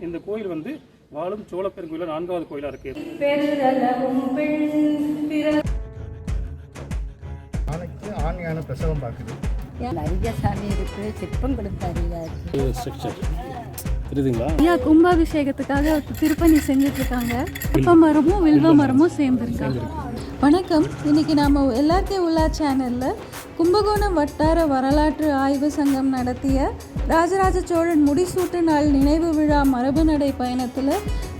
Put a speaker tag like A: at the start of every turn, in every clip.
A: இந்த கோயில் வந்து வாழும் சோழப்பெரும் கோயில 4வது கோயிலா இருக்கு.
B: ஆண் யானை பிரசவம் பார்க்குது.
C: நிறைய சாமி இருக்கு, சிற்பம் கொடுத்தாரு.
D: ஐயா கும்பாபிஷேகத்துக்காக திருப்பணி செஞ்சுட்டு இருக்காங்க. வேப்ப மரமும் வில்வ மரமும் சேர்ந்துருக்காங்க. வணக்கம். இன்னைக்கு நாம் எல்லாருக்கே உள்ளா சேனலில் கும்பகோணம் வட்டார வரலாற்று ஆய்வு சங்கம் நடத்திய ராஜராஜ சோழன் முடிசூட்டு நாள் நினைவு விழா மரபு நடை பயணத்தில்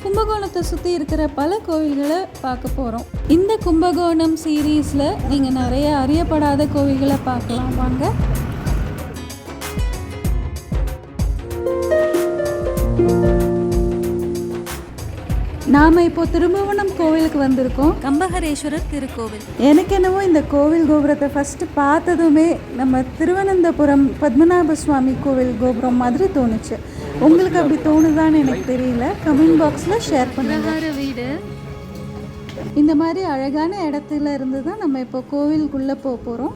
D: கும்பகோணத்தை சுற்றி இருக்கிற பல கோவில்களை பார்க்க போகிறோம். இந்த கும்பகோணம் சீரீஸில் நீங்கள் நிறைய அறியப்படாத கோவில்களை பார்க்கலாம். வாங்க. நாம் இப்போ திரும்புவனம் கோவிலுக்கு வந்திருக்கோம். கம்பஹரேஸ்வரர் திருக்கோவில். எனக்கு என்னவோ இந்த கோவில் கோபுரத்தை ஃபஸ்ட்டு பார்த்ததுமே நம்ம திருவனந்தபுரம் பத்மநாப சுவாமி கோவில் கோபுரம் மாதிரி தோணுச்சு. உங்களுக்கு அப்படி தோணுதான்னு எனக்கு தெரியல. கமெண்ட் பாக்ஸில் ஷேர் பண்ணுங்க. வீடு இந்த மாதிரி அழகான இடத்துல இருந்து தான் நம்ம இப்போ கோவிலுக்குள்ளே போக போகிறோம்.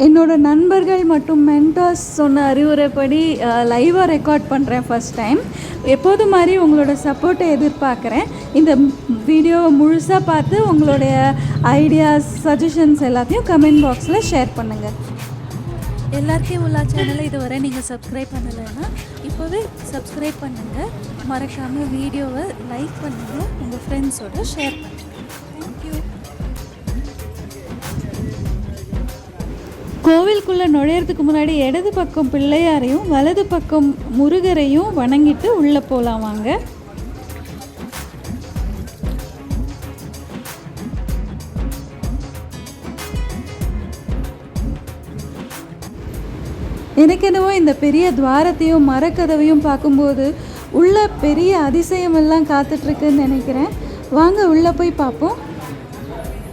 D: என்னோட நண்பர்கள் மற்றும் மென்டார்ஸ் சொன்ன அறிவுரைப்படி லைவாக ரெக்கார்ட் பண்ணுறேன் ஃபஸ்ட் டைம். எப்போது மாதிரி உங்களோட சப்போர்ட்டை எதிர்பார்க்குறேன். இந்த வீடியோவை முழுசாக பார்த்து உங்களுடைய ஐடியாஸ் சஜஷன்ஸ் எல்லாத்தையும் கமெண்ட் பாக்ஸில் ஷேர் பண்ணுங்கள். எல்லாருக்கும் உள்ள சேனலை இதுவரை நீங்கள் சப்ஸ்கிரைப் பண்ணலைன்னா இப்போவே சப்ஸ்கிரைப் பண்ணுங்கள். மறக்காமல் வீடியோவை லைக் பண்ணுங்கள், உங்கள் ஃப்ரெண்ட்ஸோடு ஷேர் பண்ணுங்கள். தேங்க்யூ. கோவிலுக்குள்ளே நுழையிறதுக்கு முன்னாடி இடது பக்கம் பிள்ளையாரையும் வலது பக்கம் முருகரையும் வணங்கிட்டு உள்ளே போகலாம். வாங்க. எனக்கு என்னவோ இந்த பெரிய துவாரத்தையும் மரக்கதவையும் பார்க்கும்போது உள்ள பெரிய அதிசயமெல்லாம் காத்துட்ருக்குன்னு நினைக்கிறேன். வாங்க உள்ளே போய் பார்ப்போம்.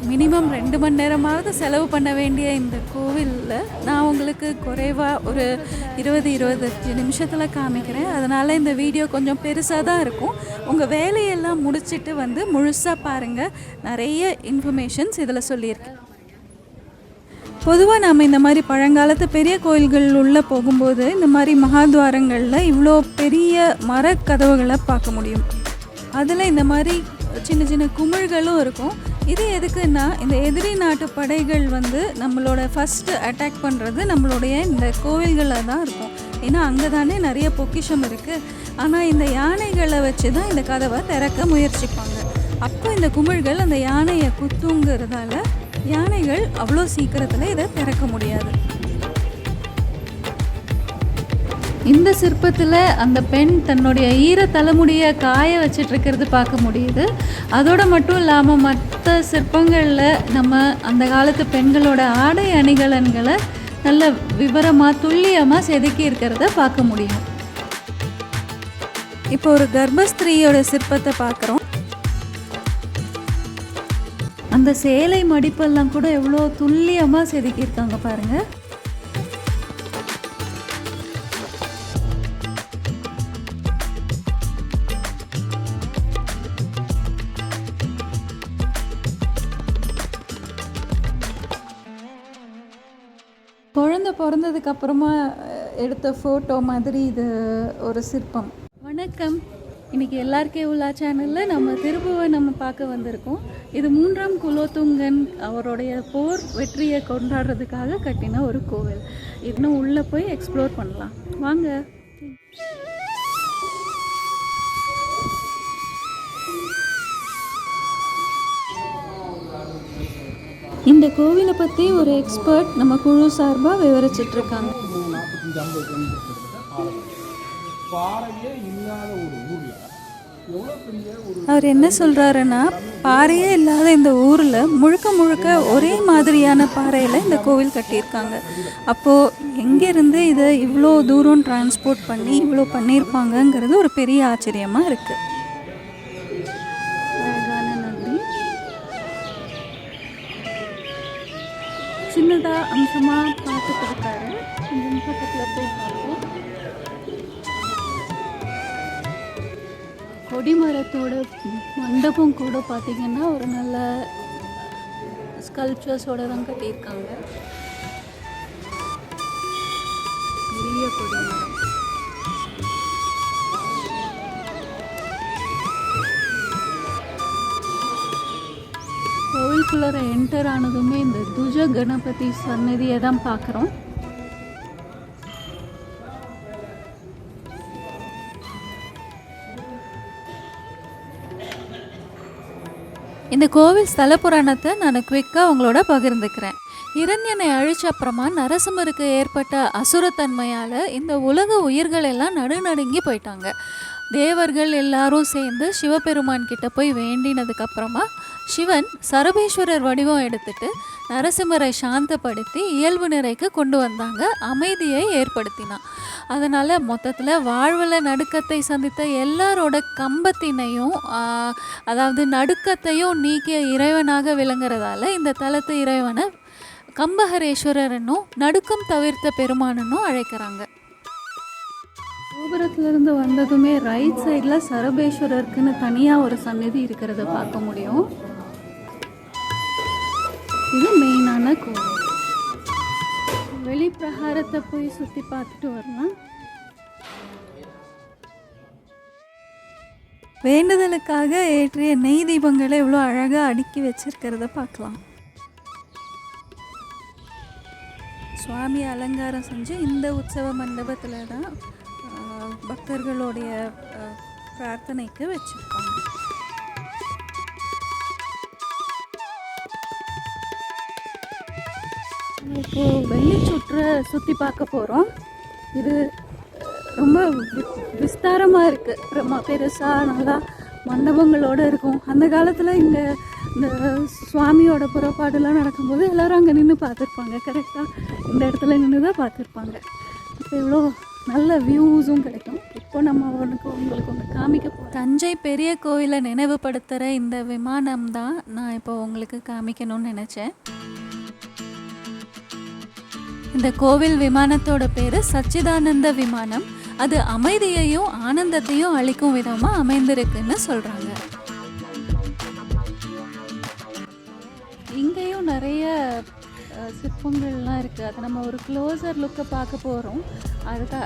D: மினிமம் 2 மணி நேரமாவது செலவு பண்ண வேண்டிய இந்த கோவிலில் நான் உங்களுக்கு குறைவாக ஒரு 20-25 நிமிஷத்தில் காமிக்கிறேன். அதனால் இந்த வீடியோ கொஞ்சம் பெருசாக தான் இருக்கும். உங்கள் வேலையெல்லாம் முடிச்சுட்டு வந்து முழுசாக பாருங்கள். நிறைய இன்ஃபர்மேஷன்ஸ் இதில் சொல்லியிருக்கேன். பொதுவாக நாம் இந்த மாதிரி பழங்காலத்து பெரிய கோயில்கள் உள்ளே போகும்போது இந்த மாதிரி மகாத்வாரங்களில் இவ்வளோ பெரிய மரக்கதவுகளை பார்க்க முடியும். அதில் இந்த மாதிரி சின்ன சின்ன குமிழ்களும் இருக்கும். இது எதுக்குன்னா, இந்த எதிரி நாட்டு படைகள் வந்து நம்மளோட ஃபஸ்ட்டு அட்டாக் பண்ணுறது நம்மளுடைய இந்த கோவில்களில் தான் இருக்கும். ஏன்னா அங்கே தானே நிறைய பொக்கிஷம் இருக்குது. ஆனால் இந்த யானைகளை வச்சு தான் இந்த கதவை திறக்க முயற்சிப்பாங்க. அப்போ இந்த குமிழ்கள் அந்த யானையை குத்துங்கிறதால யானைகள் அவ்வளோ சீக்கிரத்தில் இதை திறக்க முடியாது. இந்த சிற்பத்தில் அந்த பெண் தன்னுடைய ஈர தலைமுடியை காய வச்சிட்ருக்கிறது பார்க்க முடியுது. அதோடு மட்டும் இல்லாமல் மற்ற சிற்பங்களில் நம்ம அந்த காலத்து பெண்களோட ஆடை அணிகலன்களை நல்ல விவரமாக துல்லியமாக செதுக்கி இருக்கிறத பார்க்க முடியும். இப்போ ஒரு கர்ப்பஸ்திரீயோட சிற்பத்தை பார்க்குறோம். அந்த சேலை மடிப்பெல்லாம் கூட எவ்வளோ துல்லியமாக செதுக்கியிருக்காங்க பாருங்கள். குழந்தை பிறந்ததுக்கு அப்புறமா எடுத்த ஃபோட்டோ மாதிரி இது ஒரு சிற்பம். வணக்கம். இன்றைக்கி எல்லாருக்கே உள்ள சேனலில் நம்ம திருப்புவனம் பார்க்க வந்திருக்கோம். இது 3ஆம் குலோத்துங்கன் அவருடைய போர் வெற்றியை கொண்டாடுறதுக்காக கட்டின ஒரு கோவில். இன்னும் உள்ளே போய் எக்ஸ்ப்ளோர் பண்ணலாம். வாங்க. இந்த கோவிலை பற்றி ஒரு எக்ஸ்பர்ட் நம்ம குழு சார்பாக விவரிச்சிட்ருக்காங்க. அவர் என்ன சொல்கிறாருன்னா, பாறையே இல்லாத இந்த ஊரில் முழுக்க முழுக்க ஒரே மாதிரியான பாறையில் இந்த கோவில் கட்டியிருக்காங்க. அப்போது எங்கேருந்து இதை இவ்வளோ தூரம் டிரான்ஸ்போர்ட் பண்ணி இவ்வளோ பண்ணியிருப்பாங்கங்கிறது ஒரு பெரிய ஆச்சரியமாக இருக்குது. சின்னதாக அம்சமாக பார்த்து கொடுத்தாரு. கொஞ்சம் பக்கத்தில் போய் பார்ப்போம். கொடிமரத்தோட மண்டபம் கூட பார்த்திங்கன்னா ஒரு நல்ல ஸ்கல்ப்சர்ஸோடு தான் கட்டியிருக்காங்க. பெரிய கொடிமரம். கோவிலுக்குள்ளே என்டர் ஆனதுமே இந்த துஜ கணபதி சன்னதியை தான் பார்க்குறோம். இந்த கோவில் ஸ்தல புராணத்தை நான் குவிக்காக உங்களோட பகிர்ந்துக்கிறேன். இரண்யனை அழிச்ச அப்புறமா நரசிம்மருக்கு ஏற்பட்ட அசுரத்தன்மையால் இந்த உலக உயிர்கள் எல்லாம் நடுநடுங்கி போயிட்டாங்க. தேவர்கள் எல்லாரும் சேர்ந்து சிவபெருமான் கிட்ட போய் வேண்டினதுக்கப்புறமா சிவன் சரபேஸ்வரர் வடிவம் எடுத்துட்டு நரசிம்மரை சாந்தப்படுத்தி இயல்பு நிறைக்கு கொண்டு வந்தாங்க, அமைதியை ஏற்படுத்தினான். அதனால் மொத்தத்தில் வாழ்வில் நடுக்கத்தை சந்தித்த எல்லாரோட கம்பத்தினையும் அதாவது நடுக்கத்தையும் நீக்கிய இறைவனாக விளங்குறதால இந்த தலத்து இறைவனை கம்பஹரேஸ்வரர்னும் நடுக்கம் தவிர்த்த பெருமானும் அழைக்கிறாங்க. கோபுரத்துலேருந்து வந்ததுமே ரைட் சைடில் சரபேஸ்வரருக்குன்னு தனியாக ஒரு சந்நிதி இருக்கிறத பார்க்க முடியும். இது மெயினான கோவில். வெளி பிரகாரத்தை போய் சுற்றி பார்த்துட்டு வரலாம். வேண்டுதலுக்காக ஏற்றிய நெய் தீபங்களை இவ்வளோ அழகாக அடுக்கி வச்சிருக்கிறத பார்க்கலாம். சுவாமி அலங்காரம் செஞ்சு இந்த உற்சவ மண்டபத்தில் தான் பக்தர்களுடைய பிரார்த்தனைக்கு வச்சுருப்பாங்க. இப்போது வெள்ளி சுற்றை சுற்றி பார்க்க போகிறோம். இது ரொம்ப விஸ்தாரமாக இருக்குது, பெருசாக நல்லா மண்டபங்களோடு இருக்கும். அந்த காலத்தில் இங்கே இந்த சுவாமியோட புறப்பாடுலாம் நடக்கும்போது எல்லோரும் அங்கே நின்று பார்த்துருப்பாங்க. கரெக்டாக இந்த இடத்துல நின்று தான் பார்த்துருப்பாங்க. இப்போ இவ்வளோ நல்ல வியூஸும் கிடைக்கும். இப்போ நம்ம உங்களுக்கு ஒன்று காமிக்க போகிறோம். தஞ்சை பெரிய கோவிலை நினைவுபடுத்துகிற இந்த விமானம் தான் நான் இப்போ உங்களுக்கு காமிக்கணும்னு நினச்சேன். இந்த கோவில் விமானத்தோட பேர் சச்சிதானந்த விமானம். அது அமைதியையும் ஆனந்தத்தையும் அளிக்கும் விதமாக அமைந்திருக்குன்னு சொல்கிறாங்க. இங்கேயும் நிறைய சிற்பங்கள்லாம் இருக்குது. அதை நம்ம ஒரு க்ளோசர் லுக்கை பார்க்க போகிறோம்.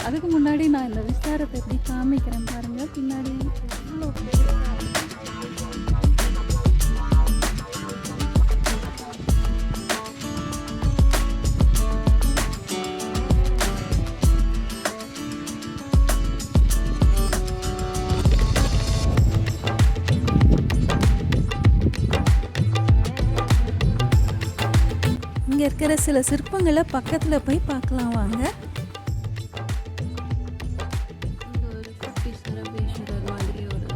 D: அதுக்கு முன்னாடி நான் இந்த விஸ்தாரத்தை எப்படி காமிக்கிறேன் பாருங்கள். பின்னாடி எவ்வளோ இங்கே இருக்கிற சில சிற்பங்களை பக்கத்தில் போய் பார்க்கலாம் வாங்க. ஒரு குட்டி சரபேஸ்வரர் மாதிரி ஒரு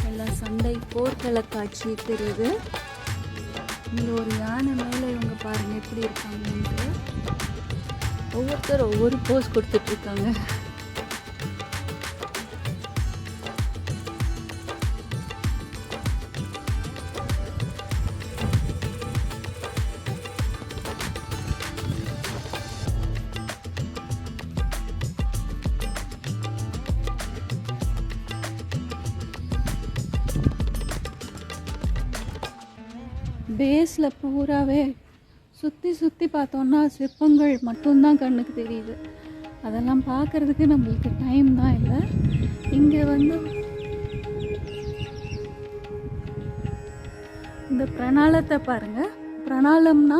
D: எல்லா சண்டை போர்க்கள காட்சி தெரியுது. இங்கே ஒரு யானை மேலே இவங்க பாருங்கள் எப்படி இருக்காங்கன்ட்டு. ஒவ்வொருத்தர் ஒவ்வொரு போஸ் கொடுத்துட்ருக்காங்க. பேஸில் பூராவே சுற்றி பார்த்தோன்னா சிற்பங்கள் மட்டும்தான் கண்ணுக்கு தெரியுது. அதெல்லாம் பார்க்குறதுக்கு நம்மளுக்கு டைம் தான் இல்லை. இங்கே வந்து இந்த பிரணாளத்தை பாருங்கள். பிரணாளம்னா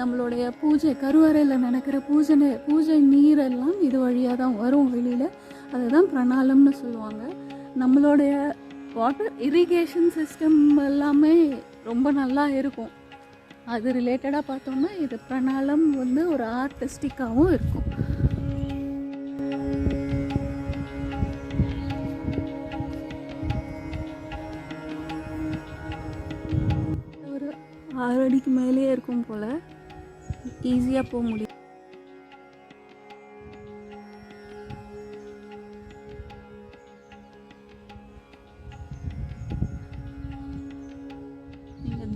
D: நம்மளுடைய பூஜை கருவறையில் நடக்கிற பூஜை நீரெல்லாம் இது வழியாக தான் வரும் வெளியில். அதுதான் பிரணாளம்னு சொல்லுவாங்க. நம்மளுடைய வாட்டர் இரிகேஷன் சிஸ்டம் எல்லாமே ரொம்ப நல்லா இருக்கும். அது ரிலேட்டடாக பார்த்தோம்னா இது பிரணாளம் வந்து ஒரு ஆர்டிஸ்டிக்காகவும் இருக்கும். ஒரு 6 அடிக்கு மேலேயே இருக்கும் போல், ஈஸியாக போக முடியும்.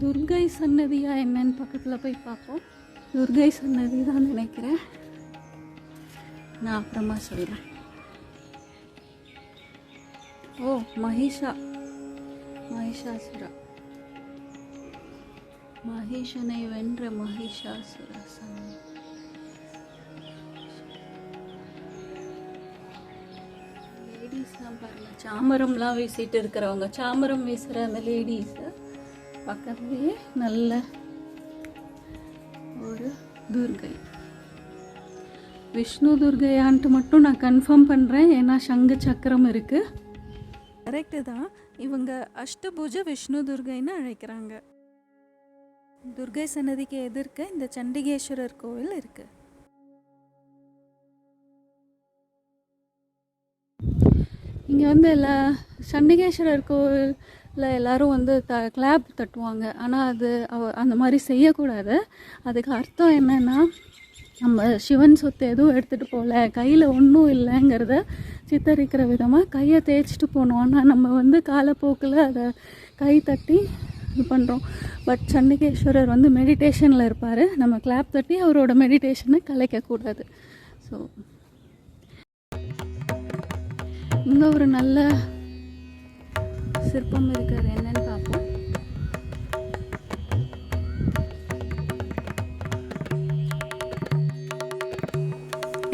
D: துர்கை சன்னதியா என்னன்னு பக்கத்தில் போய் பார்ப்போம். துர்கை சன்னதி தான் நினைக்கிறேன், நான் அப்புறமா சொல்கிறேன். ஓ, மகிஷாசுரா, மகேஷனை வென்ற மகிஷாசுர சன்னதி. லேடிஸ்லாம் பாருங்கள், சாமரம்லாம் வீசிட்டு இருக்கிறவங்க, சாமரம் வீசுகிற அந்த லேடிஸு பக்கத்துலேயே நல்ல ஒரு துர்கை. விஷ்ணு துர்கையான்ட்டு மட்டும் நான் கன்ஃபார்ம் பண்ணுறேன், ஏன்னா சங்கு சக்கரம் இருக்குது. கரெக்டு தான், இவங்க அஷ்டபூஜ விஷ்ணு துர்கைன்னு அழைக்கிறாங்க. துர்கை சன்னதிக்கு எதிர்க்க இந்த சண்டிகேஸ்வரர் கோவில் இருக்குது. இங்கே வந்து சண்டிகேஸ்வரர் கோவிலில் எல்லோரும் வந்து கிளாப் தட்டுவாங்க. ஆனால் அது அந்த மாதிரி செய்யக்கூடாது. அதுக்கு அர்த்தம் என்னென்னா, நம்ம சிவன் சொத்து எதுவும் எடுத்துகிட்டு போகல, கையில் ஒன்றும் இல்லைங்கிறத சித்தரிக்கிற விதமாக கையை தேய்ச்சிட்டு போனோம். ஆனால் நம்ம வந்து காலப்போக்கில் அதை கை தட்டி இது பண்ணுறோம். பட் சண்டிகேஸ்வரர் வந்து மெடிடேஷனில் இருப்பார். நம்ம கிளாப் தட்டி அவரோட மெடிடேஷனை கலைக்கக்கூடாது. ஸோ இங்கே ஒரு நல்ல சிற்பம் இருக்கிறது, என்னன்னு பார்ப்போம்.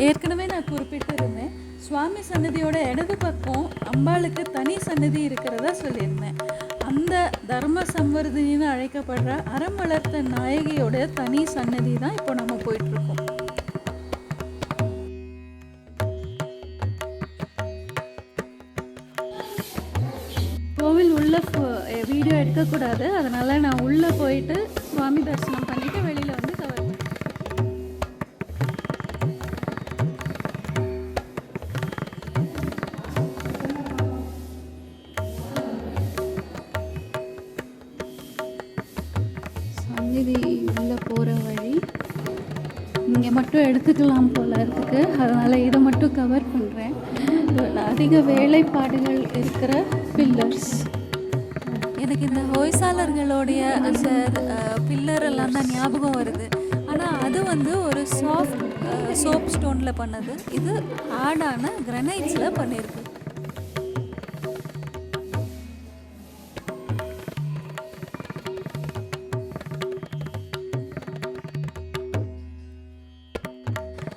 D: ஏற்கனவே நான் குறிப்பிட்டிருந்தேன், சுவாமி சன்னதியோட இடது பக்கம் அம்பாளுக்கு தனி சன்னதி இருக்கிறதா சொல்லியிருந்தேன். அந்த தர்ம சம்வர்தினின்னு அழைக்கப்படுற அறம் வளர்த்த நாயகியோட தனி சன்னதி தான் இப்போ நம்ம போயிட்டுருக்கோம். கோவில் உள்ளே வீடியோ எடுக்கக்கூடாது, அதனால் நான் உள்ளே போயிட்டு சுவாமி தரிசனம் பண்ணிவிட்டு வெளியில் வந்து கவர் பண்ணேன். சந்நிதி உள்ளே போகிற வழி இங்கே மட்டும் எடுத்துக்கலாம் போல இருக்குது, அதனால் இதை மட்டும் கவர் பண்ணுறேன். அதிக வேலைப்பாடுகள் இருக்கிற பில்லர்ஸ். எனக்கு இந்த ஹொய்சாலர்களுடைய பில்லர் எல்லாம் தான் ஞாபகம் வருது. ஆனால் அது வந்து ஒரு சாஃப்ட் சோப் ஸ்டோனில் பண்ணது, இது ஹார்டான கிரனைட்ஸில் பண்ணியிருக்கு.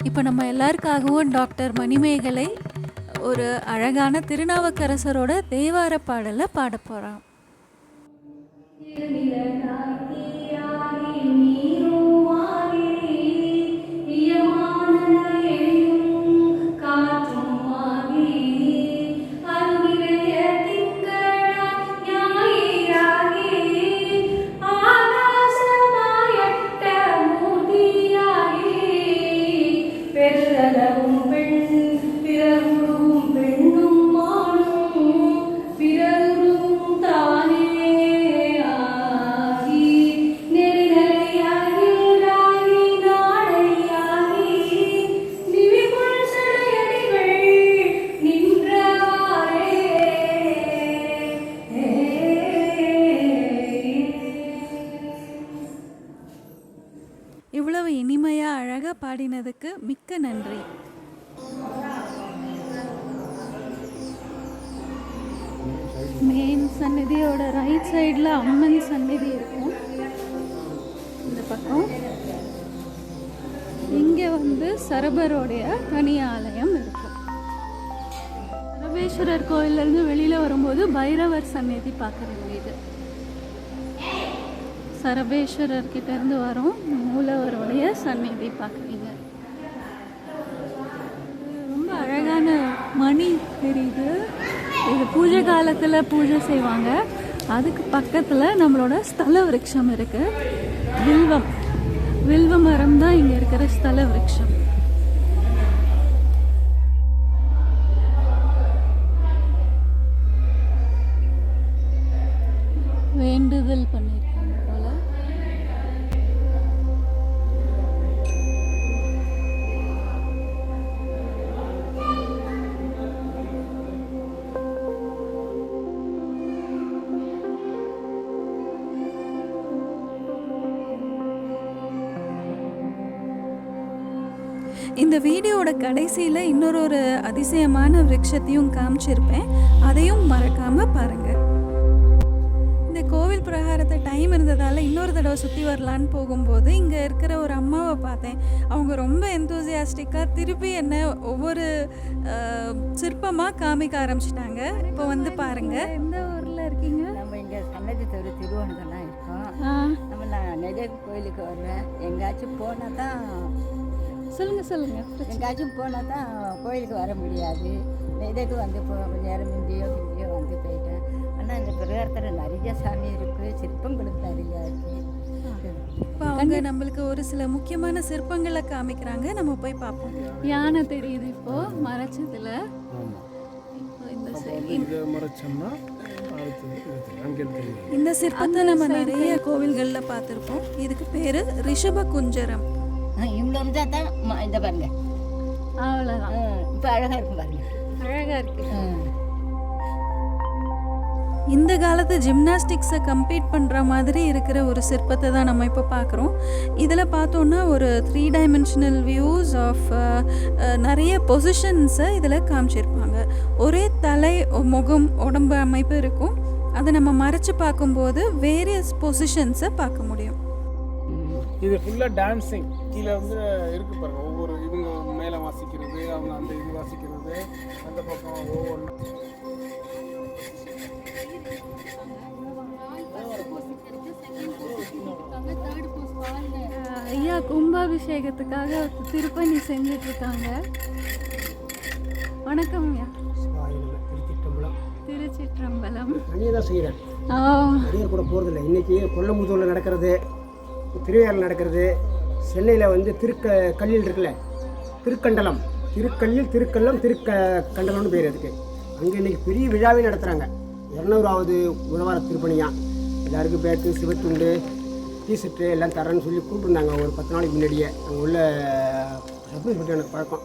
D: இப்போ நம்ம எல்லாருக்காகவும் டாக்டர் மணிமேகலை ஒரு அழகான திருநாவுக்கரசரோட தேவார பாடலை பாட போகிறான். இவ்வளவு இனிமையாக அழகாக பாடினதுக்கு மிக்க நன்றி. மெயின் சன்னதியோட ரைட் சைடில் அம்மன் சன்னதி இருக்கும். இந்த பக்கம் இங்கே வந்து சரபரோடைய தனி ஆலயம் இருக்கும். சரபேஸ்வரர் கோயிலேருந்து வெளியில் வரும்போது பைரவர் சன்னதி பார்க்குற இது. சரபேஸ்வரர் கிட்டேருந்து வரும் மூலவருடைய சன்னதி பார்க்குறீங்க. ரொம்ப அழகான மணி தெரியுது. இது பூஜை காலத்தில் பூஜை செய்வாங்க. அதுக்கு பக்கத்தில் நம்மளோட ஸ்தல விருட்சம் இருக்குது. வில்வ மரம் தான் இங்கே இருக்கிற ஸ்தல விருட்சம். வேண்டுதல் பண்ணியிருக்காங்க போல. இந்த வீடியோட கடைசியில் இன்னொரு அதிசயமான விருட்சத்தையும் காமிச்சிருப்பேன், அதையும் மறக்காமல் பாருங்கள். இந்த கோவில் பிரகாரத்தை டைம் இருந்ததால் இன்னொரு தடவை சுற்றி வரலான்னு போகும்போது இங்கே இருக்கிற ஒரு அம்மாவை பார்த்தேன். அவங்க ரொம்ப எந்தூசியாஸ்டிக்காக திருப்பி என்ன ஒவ்வொரு சிற்பமாக காமிக்க ஆரம்பிச்சிட்டாங்க. இப்போ வந்து பாருங்கள். எந்த ஊரில் இருக்கீங்க?
C: நம்ம இங்கே சன்னதி தவிர திருவண்ணதெல்லாம் இருக்கும்.
D: ஆ,
C: நம்ம நான் நிறைய கோயிலுக்கு வருவேன். எங்கேயாச்சும் போனால் தான் எங்கேயாச்சும் போனால் தான் கோயிலுக்கு வர முடியாது. இதுக்கு வந்து கொஞ்சம் நேரம் முந்தியோ வந்து போயிட்டேன். ஆனால் இந்த பிரகாரத்தில் நிறைய சாமி இருக்குது, சிற்பங்களும் நிறையா இருக்குது.
D: இப்போ அவங்க நம்மளுக்கு ஒரு சில முக்கியமான சிற்பங்களை காமிக்கிறாங்க, நம்ம போய் பார்ப்போம். யானை தெரியுது இப்போ மறைச்சதுல. இப்போ இந்த சிற்பத்தை நம்ம நிறைய கோவில்களில் பார்த்துருப்போம். இதுக்கு பேரு ரிஷப குஞ்சரம்.
C: இவ்வளோ இருந்தால் தான் இந்த பாருங்க,
D: அவ்வளோதான்.
C: இப்போ அழகாக இருக்கும் பாருங்க,
D: அழகா இருக்கு. இந்த காலத்து ஜிம்னாஸ்டிக்ஸை கம்பீட் பண்ணுற மாதிரி இருக்கிற ஒரு சிற்பத்தை தான் நம்ம இப்போ பார்க்குறோம். இதில் பார்த்தோன்னா ஒரு 3 டைமென்ஷனல் வியூஸ் ஆஃப் நிறைய பொசிஷன்ஸை இதில் காமிச்சிருப்பாங்க. ஒரே தலை, முகம், உடம்பு அமைப்பு இருக்கும். அதை நம்ம மறைச்சு பார்க்கும்போது வேரியஸ் பொசிஷன்ஸை பார்க்க முடியும்.
E: இது ஃபுல்லாக டான்ஸிங் கீழே வந்து இருக்கு பாருங்க. ஒவ்வொரு இவங்க மேலே வாசிக்கிறது, அவங்க அந்த இது வாசிக்கிறது, அந்த பக்கம் ஒவ்வொன்றும்.
D: ஐயா கும்பாபிஷேகத்துக்காக திருப்பணி செஞ்சுட்டு இருக்காங்க. வணக்கம் ஐயா. திருச்சிற்றம்பலம்.
F: தனியாக தான் செய்கிறேன்,
D: ஆ,
F: அடியார் கூட போகிறதில்ல. இன்றைக்கி கொல்லமுதூரில் நடக்கிறது, திருவையாறில் நடக்கிறது, சென்னையில் வந்து கல்லில் இருக்குல்ல, திருக்கண்டலம், திருக்கண்டலம்னு பேர் அதுக்கு. அங்கே இன்றைக்கி பெரிய விழாவே நடத்துகிறாங்க. 200வது உழவார திருப்பணியாக. எல்லாருக்கும் பேக்கு, சிவத்துண்டு, டீஷர்ட்டு எல்லாம் தரேன்னு சொல்லி கூப்பிட்டுருந்தாங்க ஒரு 10 நாளைக்கு முன்னாடியே. அங்கே உள்ள சர்ப்ரைஸ் பண்ணி எனக்கு பழக்கம்.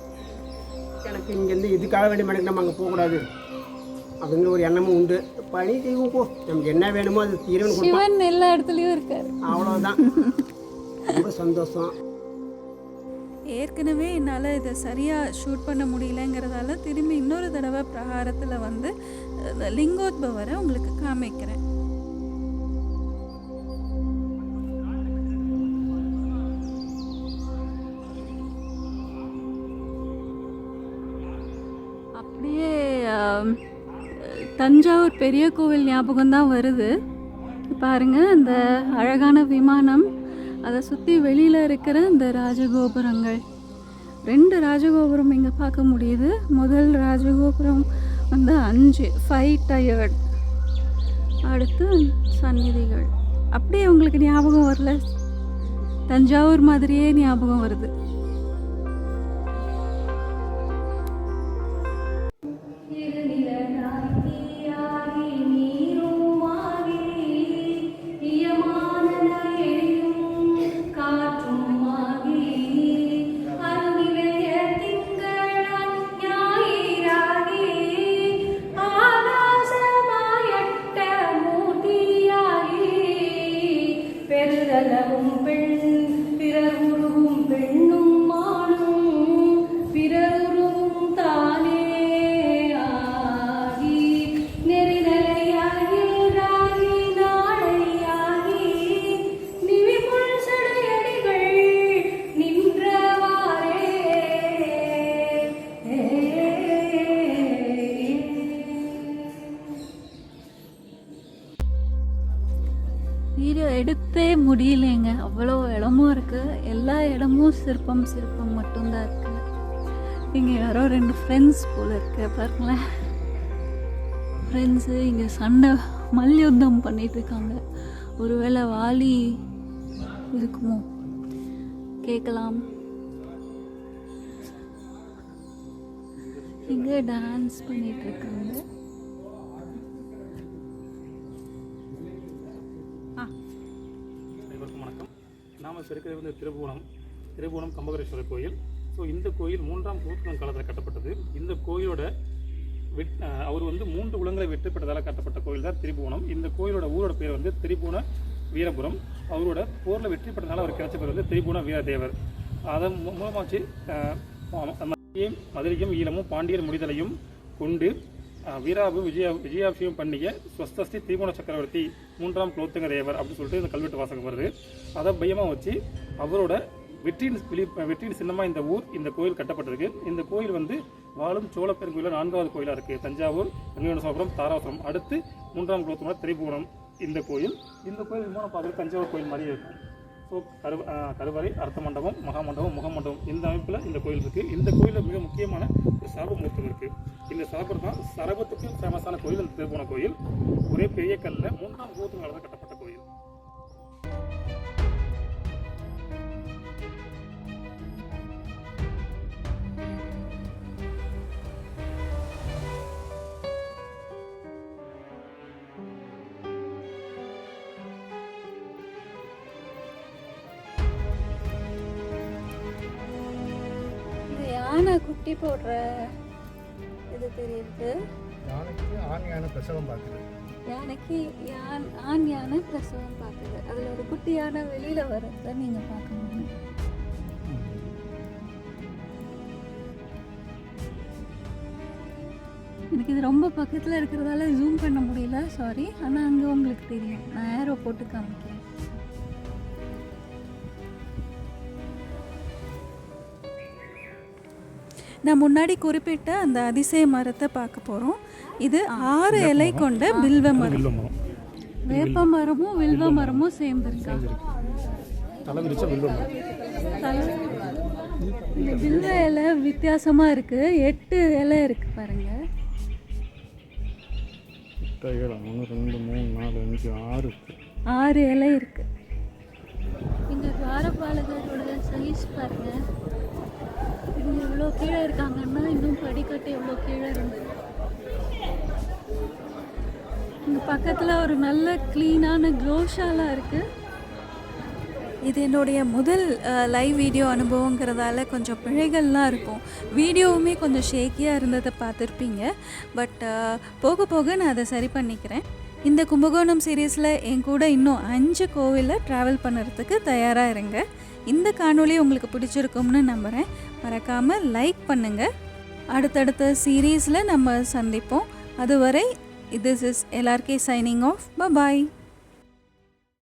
F: எனக்கு இங்கேருந்து இதுக்காக வேண்டிய மணிக்கு நம்ம அங்கே போகக்கூடாது அப்படிங்கிற ஒரு எண்ணமும் உண்டு. பணி செய்வோம், போ, நமக்கு என்ன வேணுமோ அது இறைவன்
D: சிவன் எல்லா இடத்துலையும் இருக்கார்.
F: அவ்வளோதான். ரொம்ப சந்தோஷம்.
D: ஏற்கனவே என்னால் இதை சரியாக ஷூட் பண்ண முடியலங்கிறதால திரும்பி இன்னொரு தடவை பிரகாரத்தில் வந்து லிங்கோத்பவரை உங்களுக்கு காமிக்கிறேன். அப்படியே தஞ்சாவூர் பெரிய கோவில் ஞாபகம்தான் வருது. பாருங்க, அந்த அழகான விமானம், அதை சுற்றி வெளியில் இருக்கிற இந்த ராஜகோபுரங்கள். 2 ராஜகோபுரம் இங்கே பார்க்க முடியுது. முதல் ராஜகோபுரம் வந்து 5 டயர்ட். அடுத்து சந்நிதிகள். அப்படியே உங்களுக்கு ஞாபகம் வரல? தஞ்சாவூர் மாதிரியே ஞாபகம் வருது. வீடியோ எடுத்தே முடியலைங்க, அவ்வளோ இடமும் இருக்குது. எல்லா இடமும் சிற்பம் மட்டும்தான் இருக்குது. இங்கே யாரோ 2 ஃப்ரெண்ட்ஸ் போல் இருக்கு, பாருங்களேன். ஃப்ரெண்ட்ஸு இங்கே சண்டை மல்யுத்தம் பண்ணிகிட்ருக்காங்க. ஒருவேளை வாலி இருக்குமோ, கேட்கலாம். இங்கே டான்ஸ் பண்ணிகிட்ருக்காங்க.
A: வணக்கம். நாம் இருக்கிறது வந்து திருபுவனம் கம்பகரேஸ்வரர் கோயில். ஸோ இந்த கோயில் 3ஆம் குலோத்துங்கன் காலத்தில் கட்டப்பட்டது. இந்த கோயிலோட அவர் வந்து 3 குலங்களை வெற்றி பெற்றதால் கட்டப்பட்ட கோயில் தான் திரிபுவனம். இந்த கோயிலோட ஊரோட பேர் வந்து திரிபுவன வீரபுரம். அவரோட போரில் வெற்றி பெற்றதால் அவர் கிடைச்ச பேர் வந்து திரிபுவன வீரதேவர். அதன் மூலமாச்சு மதுரையும் ஈழமும் பாண்டியர் முடிதலையும் கொண்டு வீராபு விஜயாபிஷேகம் பண்ணிய ஸ்வஸ்தஸ்தி திரிபுவன சக்கரவர்த்தி 3ஆம் குலோத்துங்க தேவர் அப்படின்னு சொல்லிட்டு இந்த கல்வெட்டு வாசகம் வருது. அதை பையமாக வச்சு அவரோட வெற்றியின் சின்னமாக இந்த கோயில் கட்டப்பட்டிருக்கு. இந்த கோயில் வந்து வாழும் சோழப்பெருங்கோயில 4வது கோயிலாக இருக்குது. தஞ்சாவூர், வெங்கடேஸ்வரம், தாராசுரம். அடுத்து 3ஆம் குலோத்துங்க திரிபுவனம் இந்த கோயில் விமானம் பார்க்குறது தஞ்சாவூர் கோயில் மாதிரி இருக்கும். ஸோ கருவறை, அர்த்த மண்டபம், மகாமண்டபம், முகமண்டபம் இந்த அமைப்பில் இந்த கோயில் இருக்குது. இந்த கோயிலில் மிக முக்கியமான ஒரு சாபமூர்த்தம் இருக்குது. இந்த சாபர் தான் சரபத்துக்கு ஃபேமஸான கோயில் இந்த திருப்புவனம் கோயில். ஒரே பெரிய கல்லில் 3ஆம் குலோத்துங்க காலத்தில் கட்டப்பட்ட கோயில்.
D: யானை குட்டி போடுற இது தெரியுது.
B: யானைக்கு ஆண் யானை பிரசவம் பார்க்குது.
D: யானைக்கு ஆண் யானை பிரசவம் பார்க்குது. அதில் ஒரு குட்டி யானை வெளியில் வரதை நீங்கள் பார்க்க முடியும். எனக்கு இது ரொம்ப பக்கத்தில் இருக்கிறதால ஜூம் பண்ண முடியல, சாரி. ஆனால் அங்கே உங்களுக்கு தெரியும், நான் ஏரோ போட்டு காமிக்கிறேன். நான் முன்னாடி குறிப்பிட்ட அந்த அதிசய மரத்தை பார்க்க போகிறோம். இது 6 இலை கொண்ட வில்வ மரம். வேப்ப மரமும் வில்வ மரமும் சேர்ந்துருக்கு. இந்த வில்வ இலை வித்தியாசமாக இருக்குது. 8 இலை இருக்குது பாருங்க. 6 இலை இருக்குது. இங்கே துவாரபாலகரோட சைஸ் பாருங்க. இவங்க இவ்வளோ கீழே இருக்காங்கன்னா இன்னும் படிக்கட்டு எவ்வளோ கீழே இருந்தது. இங்கே பக்கத்தில் ஒரு நல்ல க்ளீனான க்ளோஷாலாம் இருக்குது. இது என்னுடைய முதல் லைவ் வீடியோ அனுபவங்கிறதால கொஞ்சம் பிழைகள்லாம் இருக்கும். வீடியோவுமே கொஞ்சம் ஷேக்கியாக இருந்ததை பார்த்துருப்பீங்க. பட் போக போக நான் அதை சரி பண்ணிக்கிறேன். இந்த கும்பகோணம் சீரீஸில் என் கூட இன்னும் 5 கோவிலில் ட்ராவல் பண்ணுறதுக்கு தயாராக இருங்க. இந்த காணொளி உங்களுக்கு பிடிச்சிருக்கும்னு நம்புகிறேன். மறக்காமல் லைக் பண்ணுங்கள். அடுத்தடுத்த சீரீஸில் நம்ம சந்திப்போம். அதுவரை this is LRK signing off. Bye bye.